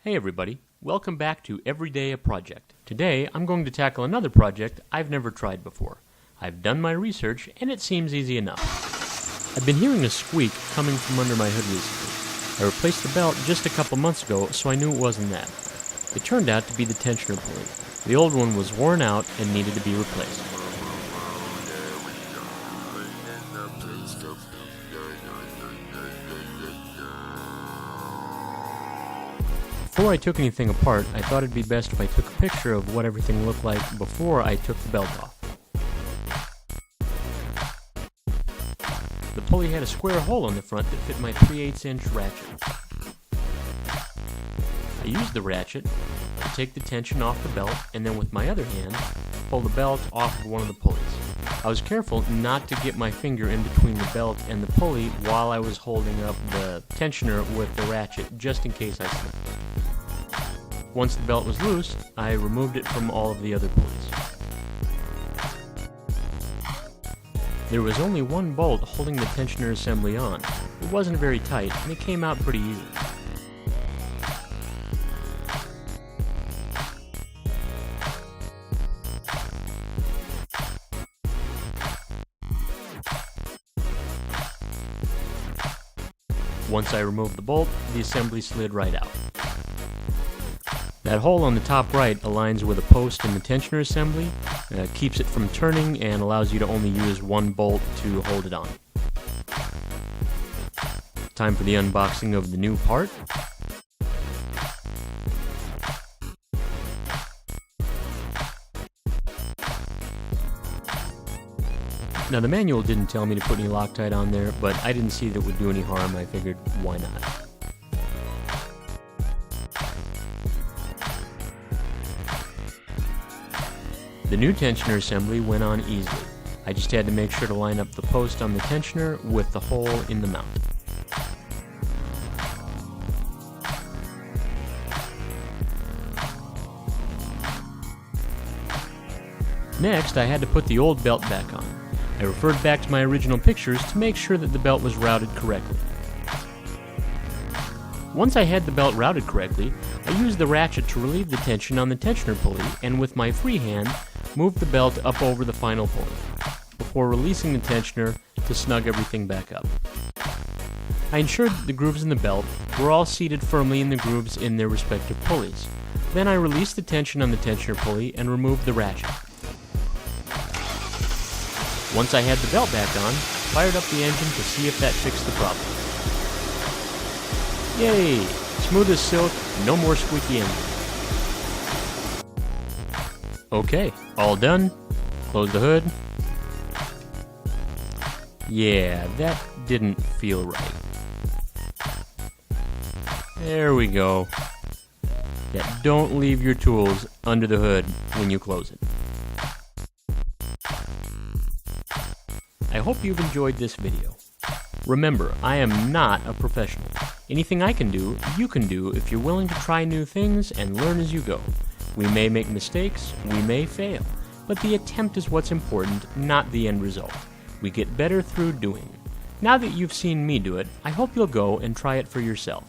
Hey everybody, welcome back to Everyday a Project. Today I'm going to tackle another project I've never tried before. I've done my research and it seems easy enough. I've been hearing a squeak coming from under my hood recently. I replaced the belt just a couple months ago, so I knew it wasn't that. It turned out to be the tensioner pulley. The old one was worn out and needed to be replaced. Before I took anything apart, I thought it'd be best if I took a picture of what everything looked like before I took the belt off. The pulley had a square hole on the front that fit my 3/8" ratchet. I used the ratchet to take the tension off the belt and then with my other hand, pull the belt off of one of the pulleys. I was careful not to get my finger in between the belt and the pulley while I was holding up the tensioner with the ratchet, just in case I slipped. Once the belt was loose, I removed it from all of the other pulleys. There was only one bolt holding the tensioner assembly on. It wasn't very tight, and it came out pretty easily. Once I removed the bolt, the assembly slid right out. That hole on the top right aligns with a post in the tensioner assembly, keeps it from turning, and allows you to only use one bolt to hold it on. Time for the unboxing of the new part. Now the manual didn't tell me to put any Loctite on there, but I didn't see that it would do any harm. I figured, why not? The new tensioner assembly went on easily. I just had to make sure to line up the post on the tensioner with the hole in the mount. Next, I had to put the old belt back on. I referred back to my original pictures to make sure that the belt was routed correctly. Once I had the belt routed correctly, I used the ratchet to relieve the tension on the tensioner pulley and with my free hand, moved the belt up over the final pulley, before releasing the tensioner to snug everything back up. I ensured that the grooves in the belt were all seated firmly in the grooves in their respective pulleys. Then I released the tension on the tensioner pulley and removed the ratchet. Once I had the belt back on, I fired up the engine to see if that fixed the problem. Yay! Smooth as silk, no more squeaky engine. Okay, all done. Close the hood. Yeah, that didn't feel right. There we go. Yeah, don't leave your tools under the hood when you close it. I hope you've enjoyed this video. Remember, I am not a professional. Anything I can do, you can do if you're willing to try new things and learn as you go. We may make mistakes, we may fail, but the attempt is what's important, not the end result. We get better through doing. Now that you've seen me do it, I hope you'll go and try it for yourself.